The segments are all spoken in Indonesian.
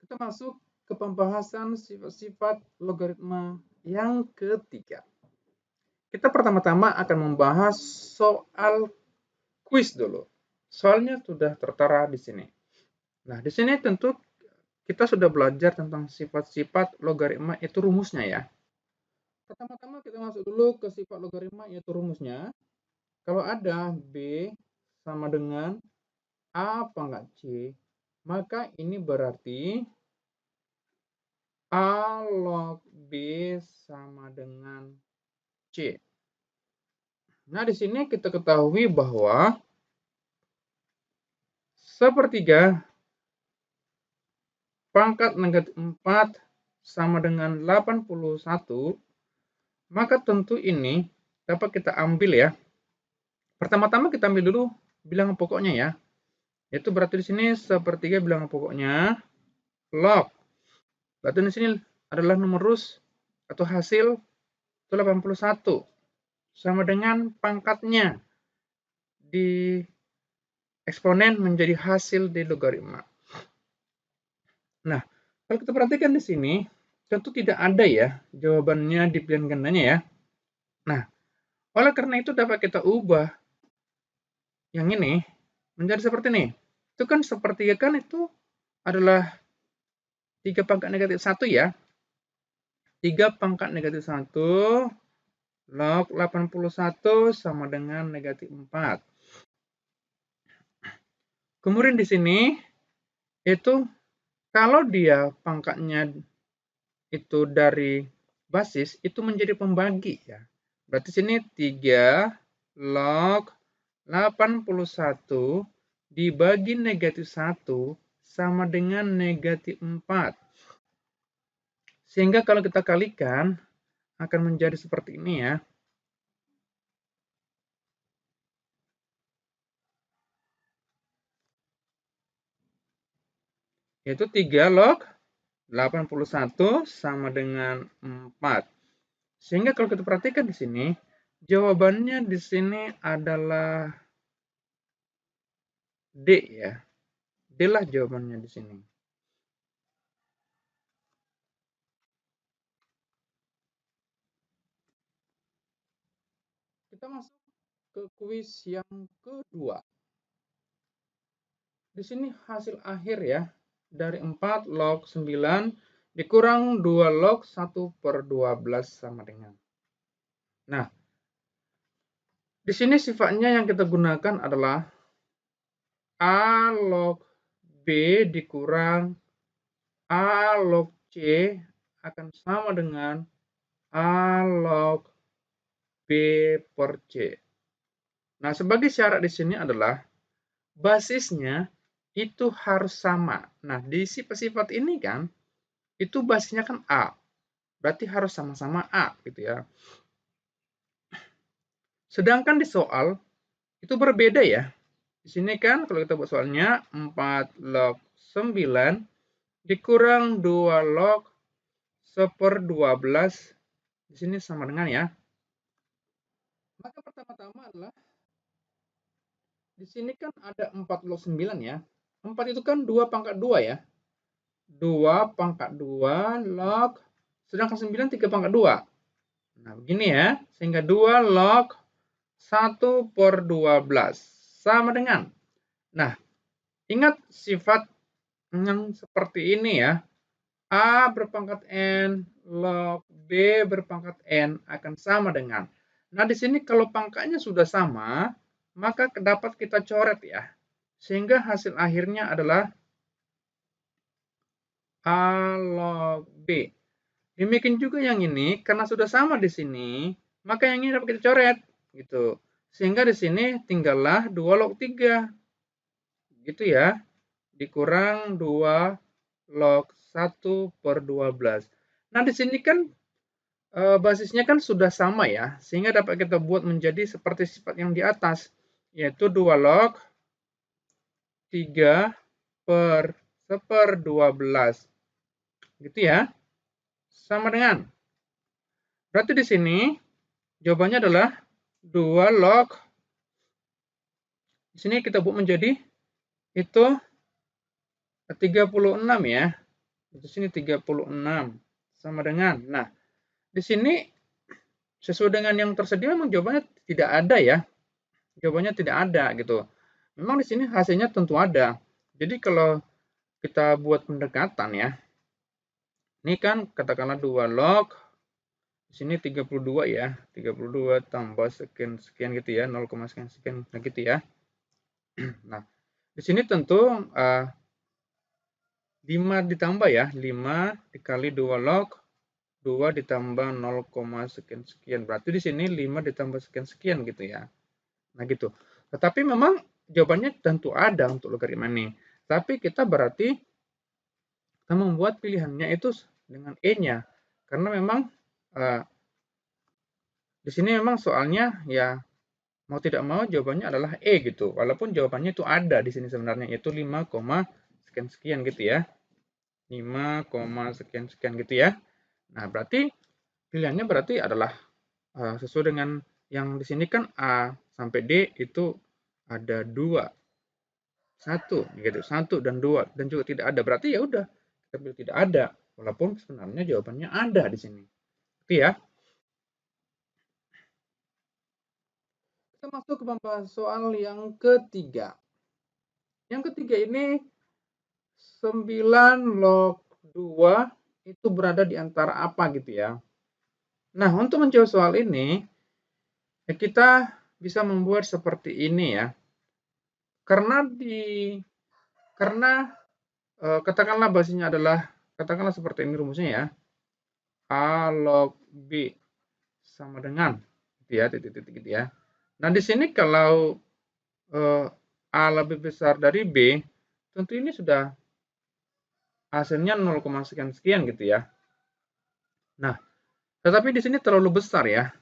Kita masuk ke pembahasan sifat-sifat logaritma yang ketiga. Kita pertama-tama akan membahas soal kuis dulu. Soalnya sudah tertera di sini. Nah, di sini tentu kita sudah belajar tentang sifat-sifat logaritma, itu rumusnya ya. Pertama-tama kita masuk dulu ke sifat logaritma, yaitu rumusnya. Kalau ada B sama dengan A pangkat C, maka ini berarti A log B sama dengan C. Nah, di sini kita ketahui bahwa sepertiga pangkat negatif 4 sama dengan 81, maka tentu ini dapat kita ambil ya. Pertama-tama kita ambil dulu bilangan pokoknya ya. Itu berarti di sini sepertiga bilangan pokoknya log. Berarti di sini adalah numerus atau hasil itu 81 sama dengan pangkatnya di eksponen menjadi hasil di logaritma. Nah, kalau kita perhatikan di sini, tentu tidak ada ya jawabannya di pilihan gandanya ya. Nah, oleh karena itu dapat kita ubah yang ini menjadi seperti ini. Itu kan sepertiga kan itu adalah 3 pangkat negatif 1 ya. 3 pangkat negatif 1 log 81 sama dengan negatif 4. Kemudian di sini itu kalau dia pangkatnya itu dari basis itu menjadi pembagi ya. Berarti sini 3 log 81 dibagi negatif 1 sama dengan negatif 4. Sehingga kalau kita kalikan akan menjadi seperti ini ya. Yaitu 3 log 81 sama dengan 4. Sehingga kalau kita perhatikan di sini, jawabannya di sini adalah D ya. D lah jawabannya di sini. Kita masuk ke kuis yang kedua. Di sini hasil akhir ya, dari 4 log 9 dikurang 2 log 1/12 sama dengan. Nah, di sini sifatnya yang kita gunakan adalah A log B dikurang A log C akan sama dengan A log B per C. Nah, sebagai syarat di sini adalah basisnya itu harus sama. Nah, di sifat-sifat ini kan, itu basisnya kan A. Berarti harus sama-sama A gitu ya. Sedangkan di soal, itu berbeda ya. Di sini kan kalau kita buat soalnya 4 log 9 dikurang 2 log 1/12. Di sini sama dengan ya. Maka pertama-tama adalah di sini kan ada 4 log 9 ya. 4 itu kan 2 pangkat 2 ya. 2 pangkat 2 log, sedangkan 9 3 pangkat 2. Nah, begini ya. Sehingga 2 log 1/12 sama dengan. Nah, ingat sifat yang seperti ini ya. A berpangkat N log B berpangkat N akan sama dengan. Nah, di sini kalau pangkatnya sudah sama, maka dapat kita coret ya. Sehingga hasil akhirnya adalah A log B. Demikian juga yang ini, karena sudah sama di sini, maka yang ini dapat kita coret. Gitu. Sehingga di sini tinggallah 2 log 3. Gitu ya. Dikurang 2 log 1/12. Nah, di sini kan basisnya kan sudah sama ya, sehingga dapat kita buat menjadi seperti sifat yang di atas, yaitu 2 log 3/1/12. Gitu ya. Sama dengan. Berarti di sini jawabannya adalah 2 log. Di sini kita buat menjadi itu 36 ya. Di sini 36 sama dengan. Nah, di sini sesuai dengan yang tersedia memang jawabannya tidak ada ya. Jawabannya tidak ada gitu. Memang di sini hasilnya tentu ada. Jadi kalau kita buat pendekatan ya. Ini kan katakanlah 2 log di sini 32 ya. 32 tambah sekian sekian gitu ya, 0, sekian sekian nah gitu ya. Nah, di sini tentu 5 ditambah ya, 5 dikali 2 log 2 ditambah 0, sekian sekian. Berarti di sini 5 ditambah sekian sekian gitu ya. Nah gitu. Tetapi memang jawabannya tentu ada untuk logaritma ini. Tapi kita berarti kita membuat pilihannya itu dengan E-nya. Karena memang di sini memang soalnya ya mau tidak mau jawabannya adalah E gitu. Walaupun jawabannya itu ada di sini sebenarnya yaitu 5, sekian sekian gitu ya. 5, sekian sekian gitu ya. Nah, berarti pilihannya berarti adalah sesuai dengan yang di sini kan A sampai D itu ada 2, 1 gitu, 1 dan 2 dan juga tidak ada. Berarti ya udah kita pilih tidak ada walaupun sebenarnya jawabannya ada di sini. Itu ya. Kita masuk ke pembahasan soal yang ketiga. Yang ketiga ini 9 log 2 itu berada di antara apa gitu ya. Nah, untuk menjawab soal ini ya kita bisa membuat seperti ini ya. Karena katakanlah basisnya adalah katakanlah seperti ini rumusnya ya. A log B sama dengan gitu ya, titik-titik gitu ya. Nah, di sini kalau A lebih besar dari B, tentu ini sudah hasilnya 0, sekian sekian gitu ya. Nah, tetapi di sini terlalu besar ya.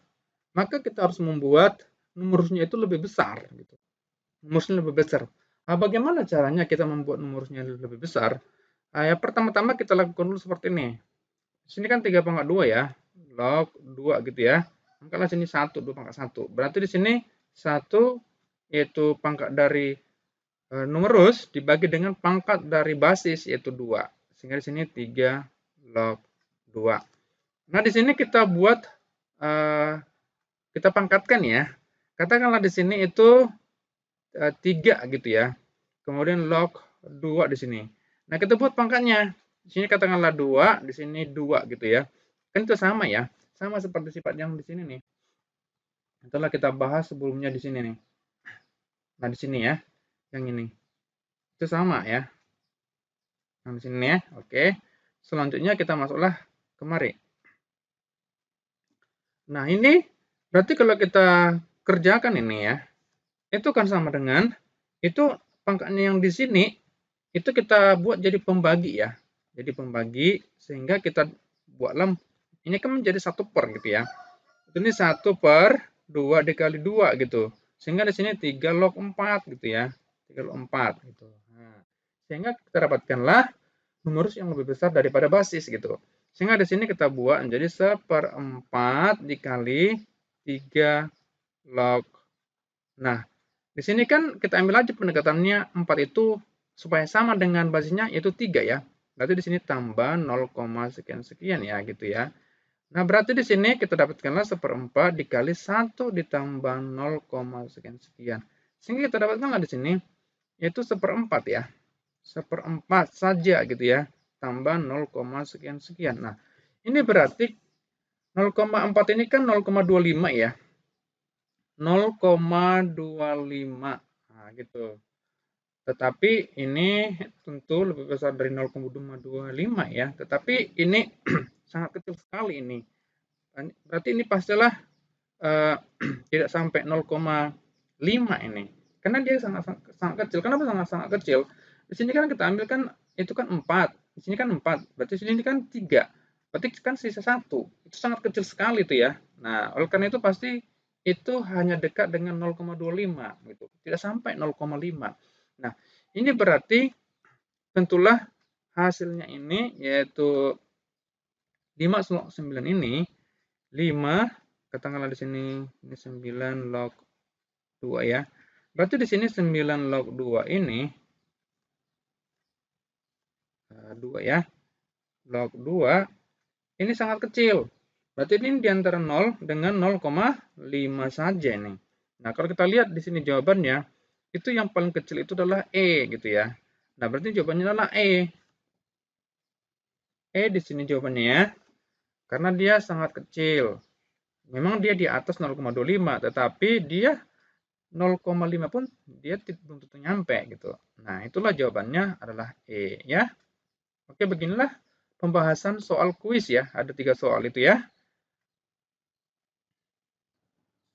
Maka kita harus membuat numerusnya itu lebih besar gitu. Numerusnya lebih besar. Nah, bagaimana caranya kita membuat numerusnya lebih besar? Ya pertama-tama kita lakukan dulu seperti ini. Di sini kan 3 pangkat 2 ya. Log 2 gitu ya. Angkatlah sini 1, 2 pangkat 1. Berarti di sini 1 yaitu pangkat dari numerus dibagi dengan pangkat dari basis yaitu 2. Sehingga di sini 3 log 2. Nah, di sini kita buat kita pangkatkan ya. Katakanlah di sini itu 3 gitu ya. Kemudian log 2 di sini. Nah, kita buat pangkatnya. Di sini katakanlah 2, di sini 2 gitu ya. Kan itu sama ya. Sama seperti sifat yang di sini nih. Setelah kita bahas sebelumnya di sini nih. Nah, di sini ya. Yang ini. Itu sama ya. Yang di sini ya. Oke. Selanjutnya kita masuklah kemari. Nah, ini berarti kalau kita kerjakan ini ya. Itu kan sama dengan itu pangkatnya yang di sini itu kita buat jadi pembagi ya. Jadi pembagi sehingga kita buatlah ini kan menjadi 1 per gitu ya. Ini 1 per 2 dikali 2 gitu. Sehingga di sini 3 log 4 gitu ya. 3 log 4 gitu. Nah, sehingga kita dapatkanlah numerus yang lebih besar daripada basis gitu. Sehingga di sini kita buat menjadi 1/4 dikali 3 log. Nah, di sini kan kita ambil aja pendekatannya 4 itu supaya sama dengan basisnya yaitu 3 ya. Berarti di sini tambah 0, sekian sekian ya gitu ya. Nah, berarti di sini kita dapatkanlah 1/4 dikali 1 ditambah 0, sekian sekian. Sehingga kita dapatkanlah di sini yaitu 1/4 ya. 1/4 saja gitu ya. Tambah 0, sekian sekian. Nah, ini berarti 0,4 ini kan 0,25 ya. 0,25. Nah, gitu. Tetapi ini tentu lebih besar dari 0,25 ya. Tetapi ini sangat kecil sekali ini. Berarti ini pastilah tidak sampai 0,5 ini. Karena dia sangat kecil. Kenapa sangat kecil? Di sini kan kita ambil kan itu kan 4. Di sini kan 4. Berarti di sini kan 3. Berarti kan sisa 1. Itu sangat kecil sekali itu ya. Nah, oleh karena itu pasti itu hanya dekat dengan 0,25 gitu. Tidak sampai 0,5. Nah, ini berarti tentulah hasilnya ini yaitu 5 log 9 ini 5 katakanlah di sini ini 9 log 2 ya. Berarti di sini 9 log 2 ini 2 ya. log 2 ini sangat kecil. Berarti ini di antara 0 dengan 0,5 saja nih. Nah, kalau kita lihat di sini jawabannya, itu yang paling kecil itu adalah E gitu ya. Nah, berarti jawabannya adalah E. E di sini jawabannya ya. Karena dia sangat kecil. Memang dia di atas 0,25, tetapi dia 0,5 pun dia belum tentu nyampe gitu. Nah, itulah jawabannya adalah E ya. Oke, beginilah pembahasan soal kuis ya. Ada 3 soal itu ya.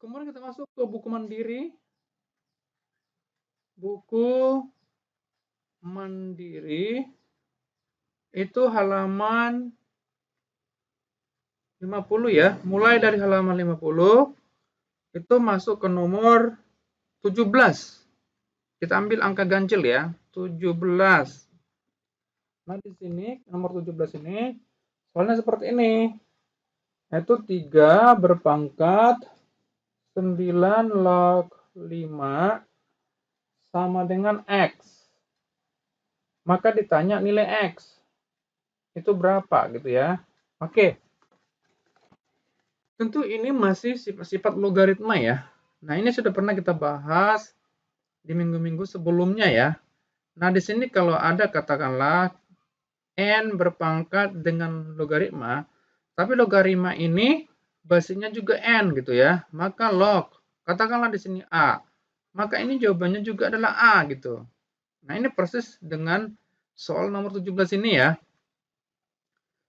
Kemudian kita masuk ke buku mandiri. Buku mandiri itu halaman 50 ya. Mulai dari halaman 50 itu masuk ke nomor 17. Kita ambil angka ganjil ya, 17. Nah, di sini nomor 17 ini soalnya seperti ini. Yaitu 3 berpangkat 9 log 5 sama dengan X. Maka ditanya nilai X. Itu berapa gitu ya. Oke. Tentu ini masih sifat logaritma ya. Nah, ini sudah pernah kita bahas di minggu-minggu sebelumnya ya. Nah, di sini kalau ada katakanlah n berpangkat dengan logaritma, tapi logaritma ini basisnya juga n gitu ya. Maka log, katakanlah di sini a, maka ini jawabannya juga adalah a gitu. Nah, ini persis dengan soal nomor 17 ini ya.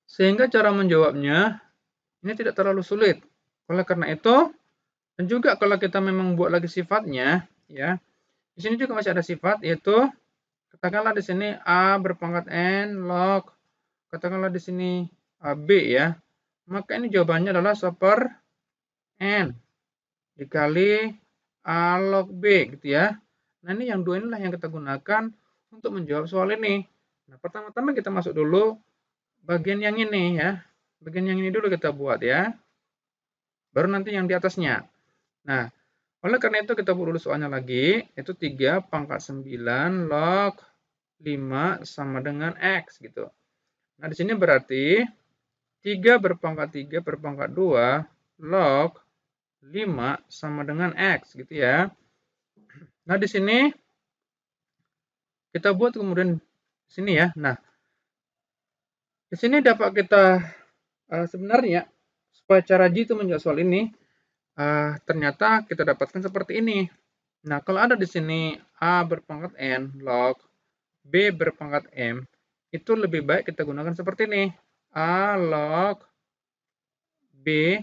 Sehingga cara menjawabnya ini tidak terlalu sulit. Oleh karena itu, dan juga kalau kita memang buat lagi sifatnya, ya, di sini juga masih ada sifat, yaitu katakanlah di sini a berpangkat n log, katakanlah di sini b ya, maka ini jawabannya adalah 1 per n dikali a log b gitu ya. Nah, ini yang dua inilah yang kita gunakan untuk menjawab soal ini. Nah, pertama-tama kita masuk dulu bagian yang ini ya. Bagian yang ini dulu kita buat ya. Baru nanti yang di atasnya. Nah, oleh karena itu kita buat dulu soalnya lagi, itu 3 pangkat 9 log 5 sama dengan X gitu. Nah, di sini berarti 3 berpangkat 3 berpangkat 2 log 5 sama dengan X gitu ya. Nah, di sini kita buat kemudian di sini ya. Nah, di sini dapat kita sebenarnya supaya cara G itu menjawab soal ini ternyata kita dapatkan seperti ini. Nah, kalau ada di sini A berpangkat N log B berpangkat M, itu lebih baik kita gunakan seperti ini. A log B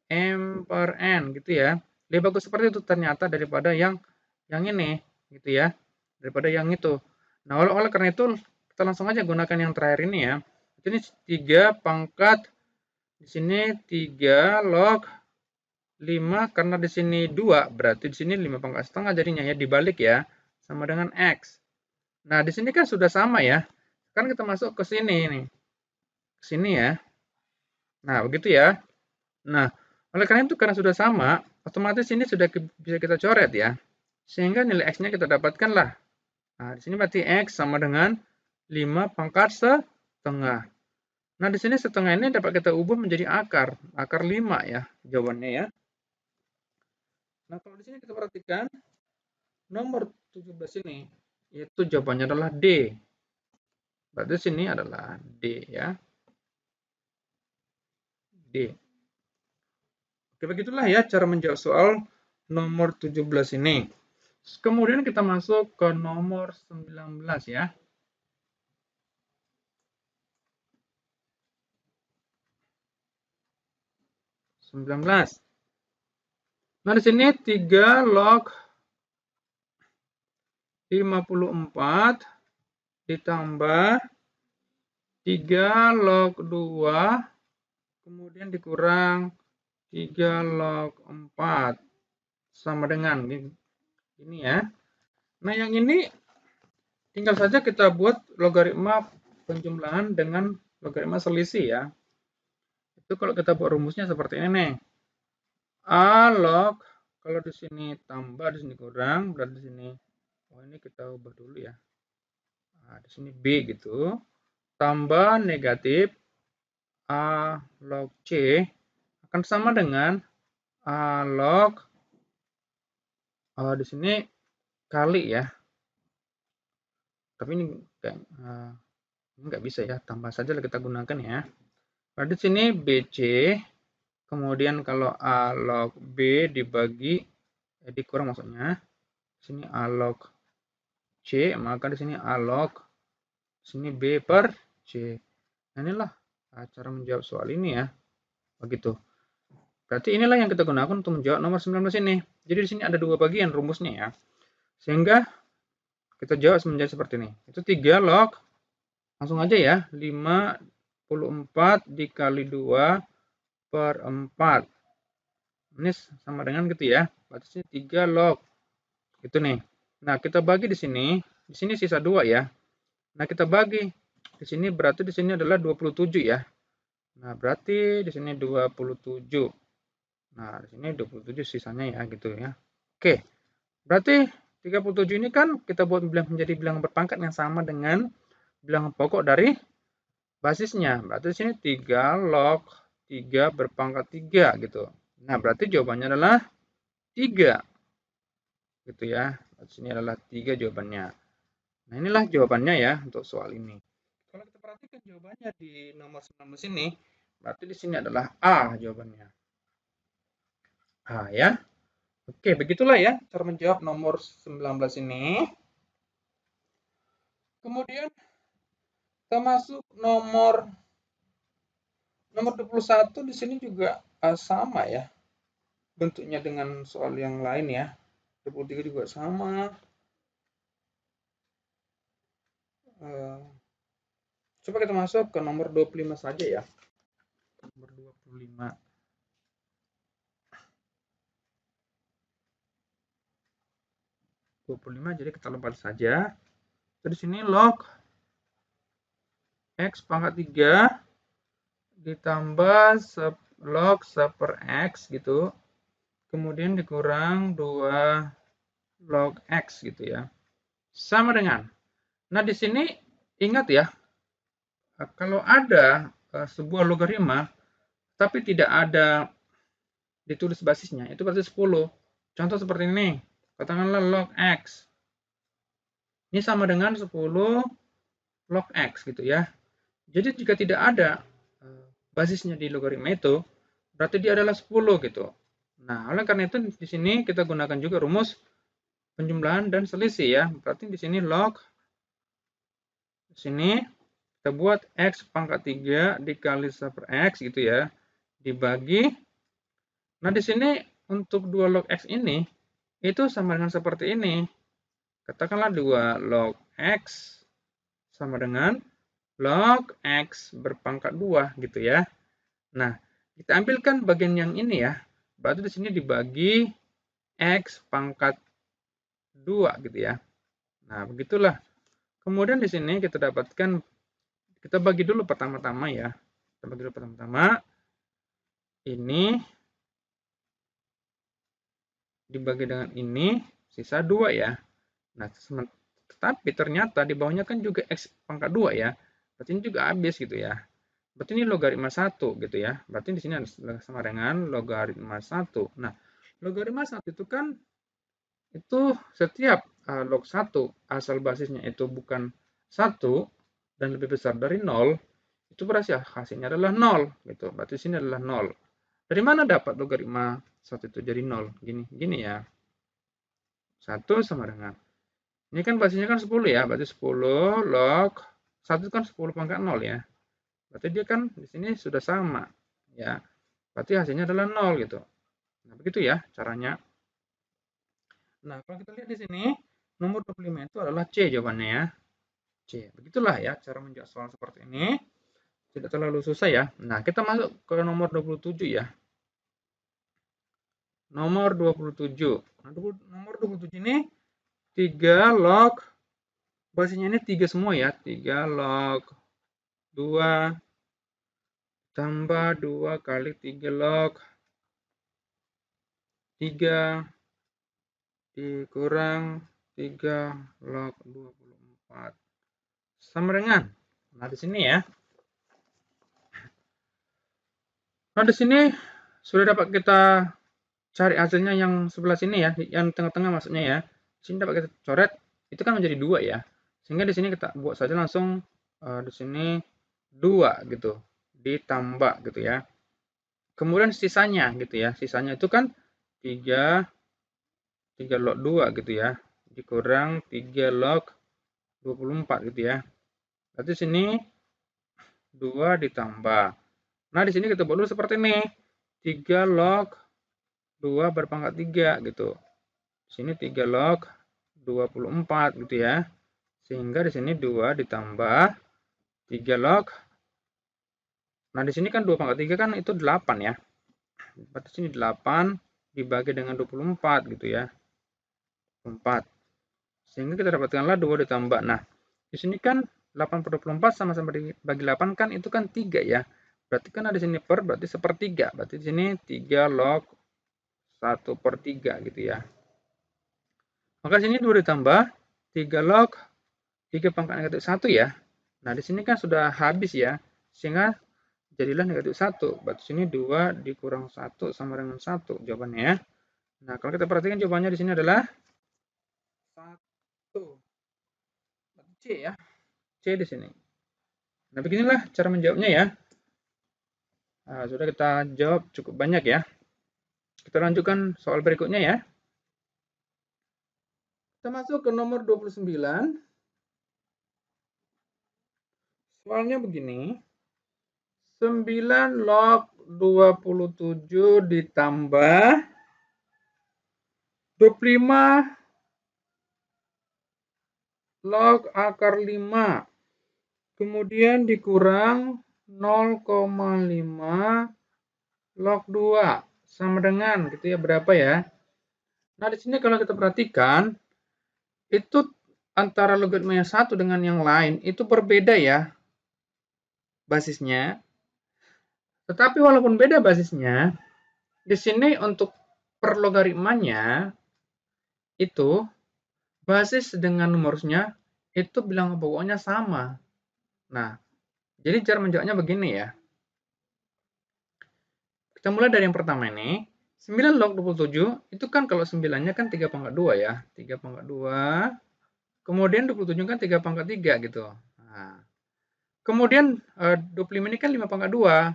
M per N gitu ya. Lebih bagus seperti itu ternyata daripada yang ini gitu ya. Daripada yang itu. Nah, oleh karena itu kita langsung aja gunakan yang terakhir ini ya. Ini 3 pangkat di sini 3 log 5 karena di sini 2, berarti di sini 5 pangkat setengah jadinya ya, dibalik ya, sama dengan X. Nah, di sini kan sudah sama ya. Sekarang kita masuk ke sini nih. Ke sini ya. Nah, begitu ya. Nah, oleh karena itu karena sudah sama, otomatis ini sudah bisa kita coret ya. Sehingga nilai X-nya kita dapatkan lah. Nah, di sini berarti X sama dengan 5 pangkat setengah. Nah, di sini setengah ini dapat kita ubah menjadi akar. Akar 5 ya jawabannya ya. Nah, kalau di sini kita perhatikan nomor 17 ini, yaitu jawabannya adalah D. Berarti sini adalah D ya. D. Oke, begitulah ya cara menjawab soal nomor 17 ini. Kemudian kita masuk ke nomor 19 ya. 19. Nah, di sini 3 log 54 ditambah 3 log 2 kemudian dikurang 3 log 4 sama dengan ini ya. Nah, yang ini tinggal saja kita buat logaritma penjumlahan dengan logaritma selisih ya. Itu kalau kita buat rumusnya seperti ini nih. A log, kalau di sini tambah, di sini kurang, berarti di sini, oh ini kita ubah dulu ya. Nah, di sini B gitu. Tambah negatif A log C akan sama dengan A log di sini kali ya. Tapi ini nggak bisa ya, tambah saja kita gunakan ya. Pada sini BC, kemudian kalau A log B dibagi, dikurang maksudnya, sini A log C, maka di sini A log, sini B per C. Nah, inilah cara menjawab soal ini ya. Begitu. Berarti inilah yang kita gunakan untuk menjawab nomor 19 ini. Jadi di sini ada dua bagian rumusnya ya. Sehingga kita jawab menjadi seperti ini. Itu 3 log, langsung aja ya, 54 dikali 2 per 4. Ini sama dengan gitu ya. Berarti 3 log. Gitu nih. Nah, kita bagi di sini. Di sini sisa 2 ya. Nah, kita bagi. Di sini berarti di sini adalah 27 ya. Nah, berarti di sini 27. Nah, di sini 27 sisanya ya gitu ya. Oke. Berarti 37 ini kan kita buat menjadi bilangan berpangkat yang sama dengan bilangan pokok dari basisnya. Berarti di sini 3 log 3 berpangkat 3 gitu. Nah, berarti jawabannya adalah 3. Gitu ya. Di sini adalah 3 jawabannya. Nah, inilah jawabannya ya untuk soal ini. Kalau kita perhatikan jawabannya di nomor 19 ini, berarti di sini adalah A jawabannya. A ya. Oke, begitulah ya cara menjawab nomor 19 ini. Kemudian kita masuk nomor 21 di sini juga sama ya. Bentuknya dengan soal yang lain ya. 23 juga sama. Coba kita masuk ke nomor 25 saja ya. Nomor 25. Jadi kita lompat saja. Di sini log X pangkat 3 ditambah log 1 per X gitu. Kemudian dikurang 2 log X gitu ya. Sama dengan. Nah, di sini ingat ya, kalau ada sebuah logaritma tapi tidak ada ditulis basisnya, itu berarti 10. Contoh seperti ini. Katakanlah log X. Ini sama dengan 10 log X gitu ya. Jadi jika tidak ada basisnya di logaritma itu, berarti dia adalah 10 gitu. Nah, oleh karena itu di sini kita gunakan juga rumus penjumlahan dan selisih ya. Berarti di sini log, di sini kita buat X pangkat 3 dikali 1 per X gitu ya. Dibagi. Nah, di sini untuk 2 log X ini, itu sama dengan seperti ini. Katakanlah 2 log X sama dengan log X berpangkat 2 gitu ya. Nah, kita ambilkan bagian yang ini ya. Berarti di sini dibagi X pangkat 2 gitu ya. Nah, begitulah. Kemudian di sini kita dapatkan, kita bagi dulu pertama-tama ya. Kita bagi dulu pertama-tama. Ini dibagi dengan ini, sisa 2 ya. Nah, tetapi ternyata di bawahnya kan juga X pangkat 2 ya. Berarti ini juga habis gitu ya. Berarti ini logaritma 1 gitu ya. Berarti di sini sama dengan logaritma 1. Nah, logaritma 1 itu kan itu setiap log 1 asal basisnya itu bukan 1 dan lebih besar dari 0, itu berarti hasilnya adalah 0 gitu. Berarti sini adalah 0. Dari mana dapat logaritma 1 itu jadi 0? Gini ya. 1 sama dengan, ini kan basisnya kan 10 ya, berarti 10 log 1 kan 10 pangkat 0 ya. Berarti dia kan di sini sudah sama ya. Berarti hasilnya adalah 0 gitu. Nah, begitu ya caranya. Nah, kalau kita lihat di sini, nomor 25 itu adalah C jawabannya ya. C. Begitulah ya cara menjawab soal seperti ini. Tidak terlalu susah ya. Nah, kita masuk ke nomor 27 ya. Nomor 27. Nah, nomor 27 ini 3 log, basisnya ini 3 semua ya. 3 log 2 tambah 2 kali 3 log 3 dikurang 3 log 24 sama dengan, nah di sini ya, Nah, di sini sudah dapat kita cari hasilnya yang sebelah sini ya, yang tengah-tengah maksudnya ya. Di sini dapat kita coret, itu kan menjadi 2 ya. Sehingga di sini kita buat saja langsung di sini 2 gitu, ditambah gitu ya. Kemudian sisanya gitu ya. Sisanya itu kan 3 log 2 gitu ya. Dikurang 3 log 24 gitu ya. Berarti sini 2 ditambah. Nah, di sini kita buat dulu seperti ini. 3 log 2 berpangkat 3 gitu. Di sini 3 log 24 gitu ya. Sehingga di sini 2 ditambah 3 log. Nah, di sini kan 2 pangkat 3 kan itu 8 ya. Berarti sini 8 dibagi dengan 24 gitu ya. 4. Sehingga kita dapatkanlah 2 ditambah. Nah, di sini kan 8 per 24 sama-sama dibagi 8 kan itu kan 3 ya. Berarti kan ada di sini per, berarti sepertiga. Berarti di sini 3 log 1 per 3 gitu ya. Maka di sini 2 ditambah 3 log 3 pangkat negatif 1 ya. Nah, di sini kan sudah habis ya. Sehingga jadilah negatif 1. Berarti sini 2 dikurang 1 sama dengan 1 jawabannya ya. Nah, kalau kita perhatikan jawabannya di sini adalah 1. Berarti C ya. C di sini. Nah, beginilah cara menjawabnya ya. Nah, sudah kita jawab cukup banyak ya. Kita lanjutkan soal berikutnya ya. Kita masuk ke nomor 29. Soalnya begini. 9 log 27 ditambah 25 log akar 5. Kemudian dikurang 0,5 log 2 sama dengan gitu ya, berapa ya? Nah, di sini kalau kita perhatikan itu antara logaritma yang satu dengan yang lain itu berbeda ya basisnya. Tetapi walaupun beda basisnya, di sini untuk per logaritmanya itu basis dengan rumusnya itu bilangan pokoknya sama. Nah, jadi cara menjawabnya begini ya. Kita mulai dari yang pertama ini. 9 log 27 itu kan kalau 9-nya kan 3 pangkat 2 ya. 3 pangkat 2. Kemudian 27 kan 3 pangkat 3 gitu. Nah, kemudian 25 ini kan 5 pangkat 2.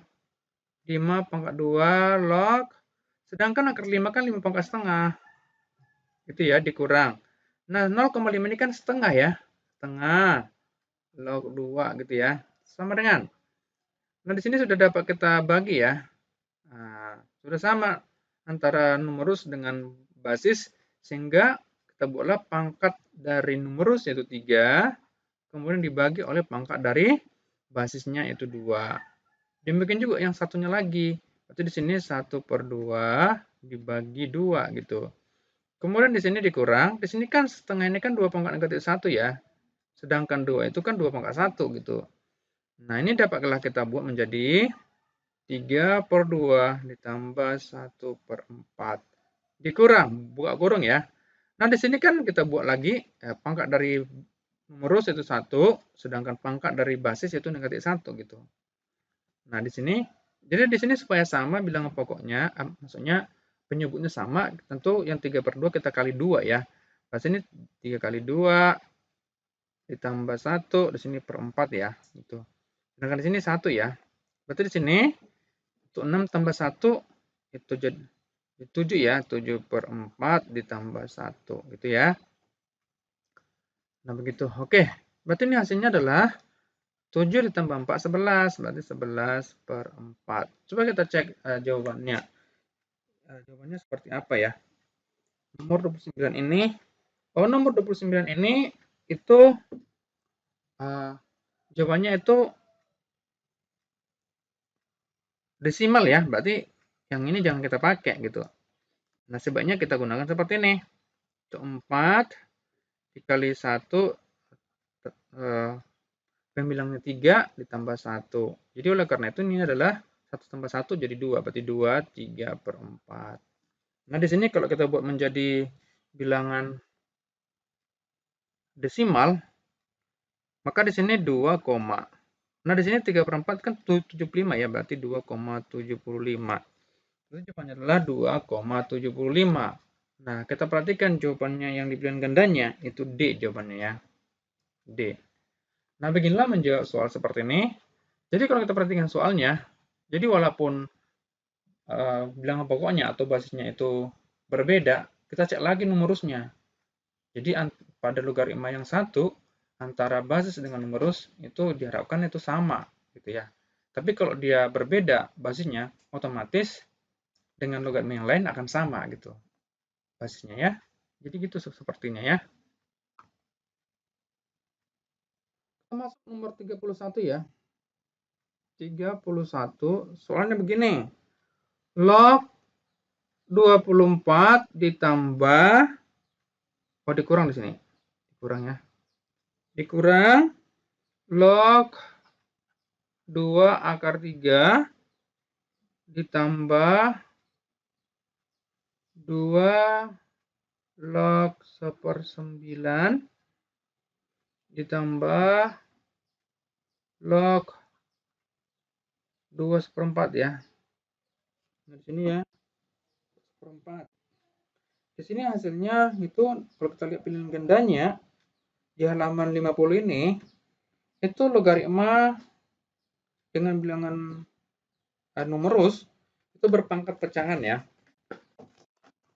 5 pangkat 2 log. Sedangkan akar 5 kan 5 pangkat setengah. Gitu ya, dikurang. Nah, 0,5 ini kan setengah ya. Setengah log 2 gitu ya. Sama dengan. Nah, di sini sudah dapat kita bagi ya. Nah, sudah sama antara numerus dengan basis, sehingga kita buatlah pangkat dari numerus yaitu 3, kemudian dibagi oleh pangkat dari basisnya yaitu 2. Demikian juga yang satunya lagi. Berarti di sini 1 per 2 dibagi 2 gitu. Kemudian di sini dikurang, di sini kan setengah ini kan 2 pangkat negatif 1 ya. Sedangkan 2 itu kan 2 pangkat 1 gitu. Nah, ini dapatlah kita buat menjadi 3 per 2 ditambah 1 per 4. Dikurang, buka kurung ya. Nah, di sini kan kita buat lagi pangkat dari numerus itu 1, sedangkan pangkat dari basis itu negatif 1 gitu. Nah, di sini, jadi di sini supaya sama bilangan pokoknya, maksudnya penyebutnya sama, tentu yang 3 per 2 kita kali 2 ya. Nah, sini 3 kali 2 ditambah 1, di sini per 4 ya. Gitu. Sedangkan di sini 1 ya. Berarti di sini, untuk 6 tambah 1, itu jadi 7 ya, 7 per 4 ditambah 1 gitu ya. Nah, begitu. Oke, berarti ini hasilnya adalah 7 ditambah 4, 11. Berarti 11 per 4. Coba kita cek jawabannya. Jawabannya seperti apa ya? Nomor 29 ini, nomor 29 ini itu jawabannya itu desimal ya, berarti yang ini jangan kita pakai gitu. Nah, sebaiknya kita gunakan seperti ini. Itu 4 dikali 1 pembilangnya 3 ditambah 1. Jadi oleh karena itu ini adalah 1 tambah 1 jadi 2, berarti 2, 3 per 4. Nah, di sini kalau kita buat menjadi bilangan desimal, maka di sini 2, Nah, di sini 3/4 kan 75 ya, berarti 2,75. Itu jawabannya adalah 2,75. Nah, kita perhatikan jawabannya yang di pilihan gandanya, itu D jawabannya ya. D. Nah, beginilah menjawab soal seperti ini. Jadi kalau kita perhatikan soalnya, jadi walaupun bilangan pokoknya atau basisnya itu berbeda, kita cek lagi nomor rusnya. Jadi pada logaritma yang satu, antara basis dengan nomor rus itu diharapkan itu sama, gitu ya. Tapi kalau dia berbeda basisnya, otomatis dengan logaritma yang lain akan sama gitu basisnya ya. Jadi gitu sepertinya ya. Kita masuk nomor 31 ya. 31 soalnya begini. Log 24 ditambah dikurang di sini. Dikurang ya. Dikurang log 2 akar 3 ditambah 2 log 1/9 ditambah log 2/4 ya. Nah, di sini ya 1/4. Di sini hasilnya itu kalau kita lihat pilihan gandanya di halaman 50 ini itu logaritma dengan bilangan numerus itu berpangkat pecahan ya.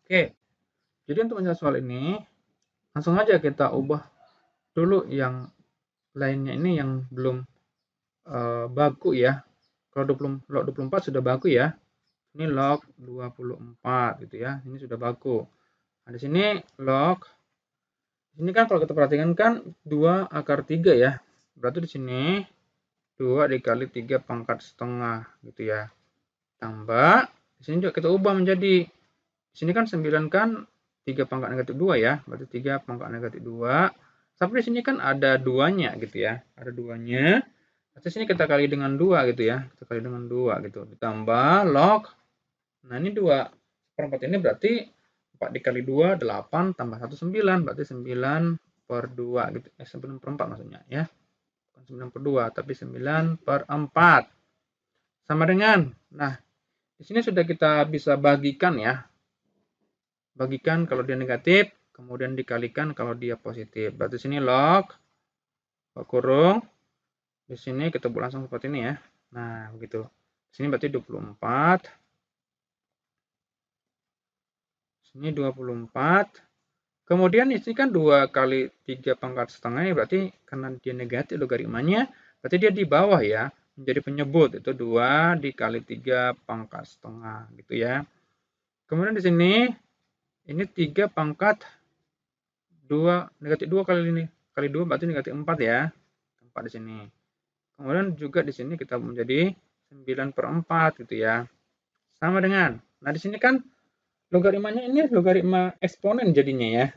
Oke. Jadi untuk menjawab soal ini langsung aja kita ubah dulu yang lainnya ini yang belum baku ya. Kalau 24 sudah baku ya. Ini log 24 gitu ya. Ini sudah baku. Nah, di sini log ini kan kalau kita perhatikan kan 2 akar 3 ya. Berarti di sini 2 dikali 3 pangkat setengah gitu ya. Tambah di sini juga kita ubah menjadi di sini kan 9 kan 3 pangkat negatif 2 ya. Berarti 3 pangkat negatif 2. Tapi di sini kan ada duanya gitu ya. Ada duanya. Di sini kita kali dengan 2 gitu ya. Kita kali dengan 2 gitu. Ditambah log. Nah, ini 2/4 ini berarti 4 dikali 2 8 tambah 1 9. Berarti 9/2 gitu. 9/4 maksudnya ya. Bukan 9/2 tapi 9/4. Sama dengan. Nah, di sini sudah kita bisa bagikan ya. Bagikan kalau dia negatif, kemudian dikalikan kalau dia positif. Berarti sini log kurung. Di sini kita buat langsung seperti ini ya. Nah, begitu. Di sini berarti 24. Sini 24. Kemudian di sini kan 2 kali 3 pangkat setengah ya, berarti karena dia negatif logaritmanya, berarti dia di bawah ya, menjadi penyebut itu 2 dikali 3 pangkat setengah gitu ya. Kemudian di sini ini 3 pangkat 2 negatif 2 kali 2 berarti negatif 4 ya. 4 di sini. Kemudian juga di sini kita menjadi 9/4 gitu ya. Sama dengan. Nah, di sini kan logaritmanya ini logaritma eksponen jadinya ya.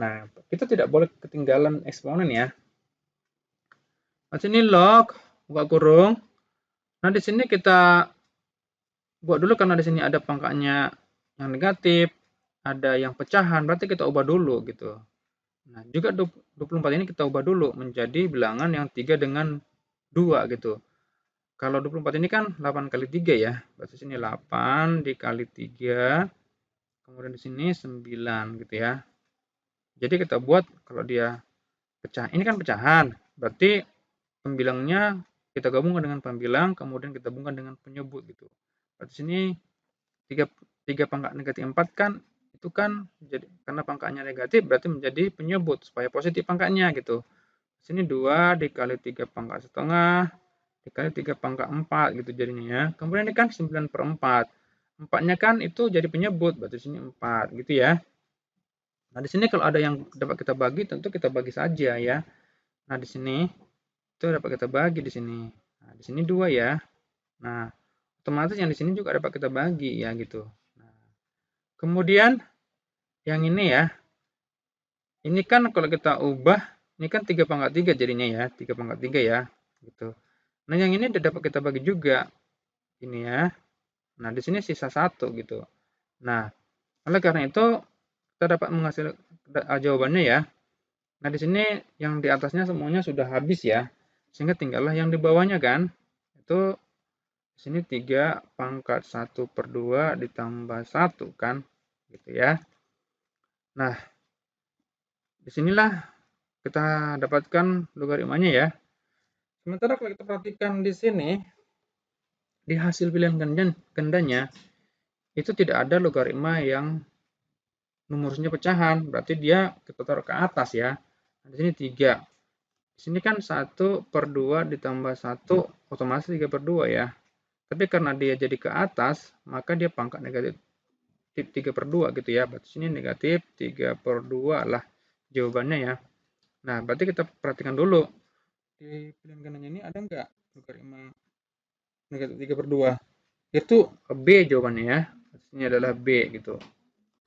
Nah, kita tidak boleh ketinggalan eksponen ya. Nah, sini log buka kurung. Nah, di sini kita buat dulu karena di sini ada pangkatnya yang negatif, ada yang pecahan, berarti kita ubah dulu gitu. Nah, juga 24 ini kita ubah dulu menjadi bilangan yang 3 dengan 2 gitu. Kalau 24 ini kan 8 kali 3 ya. Berarti sini 8 dikali 3. Kemudian di sini 9 gitu ya. Jadi kita buat kalau dia pecah. Ini kan pecahan. Berarti pembilangnya kita gabungkan dengan pembilang, kemudian kita gabungkan dengan penyebut gitu. Berarti sini 3 pangkat negatif 4 kan itu kan jadi karena pangkatnya negatif berarti menjadi penyebut supaya positif pangkatnya gitu. Sini 2 dikali 3 pangkat setengah dikali 3 pangkat 4 gitu jadinya ya. Kemudian ini kan 9/4. 4-nya kan itu jadi penyebut, berarti sini 4 gitu ya. Nah, di sini kalau ada yang dapat kita bagi tentu kita bagi saja ya. Nah, di sini itu dapat kita bagi di sini. Nah, di sini 2 ya. Nah, otomatis yang di sini juga dapat kita bagi ya gitu. Nah, kemudian yang ini ya. Ini kan kalau kita ubah ini kan 3 pangkat 3 jadinya ya, 3 pangkat 3 ya gitu. Nah, yang ini dapat kita bagi juga. Ini ya. Nah, di sini sisa 1 gitu. Nah, oleh karena itu kita dapat menghasilkan jawabannya ya. Nah, di sini yang di atasnya semuanya sudah habis ya. Sehingga tinggallah yang di bawahnya kan. Itu di sini 3 pangkat 1/2 ditambah 1 kan. Gitu ya. Nah, disinilah kita dapatkan logaritmanya ya. Sementara kalau kita perhatikan di sini, di hasil pilihan gandanya, itu tidak ada logaritma yang numerusnya pecahan, berarti dia kita taruh ke atas ya. Nah, di sini 3. Di sini kan 1/2 ditambah 1 otomatis 3/2 ya. Tapi karena dia jadi ke atas, maka dia pangkat negatif 3/2 gitu ya. Berarti sini negatif 3/2 lah jawabannya ya. Nah, berarti kita perhatikan dulu. Di pilihan gandanya ini ada nggak logaritma negatif 3/2? Itu B jawabannya ya. Ini adalah B gitu.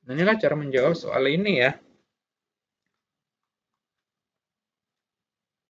Nah, inilah cara menjawab soal ini ya.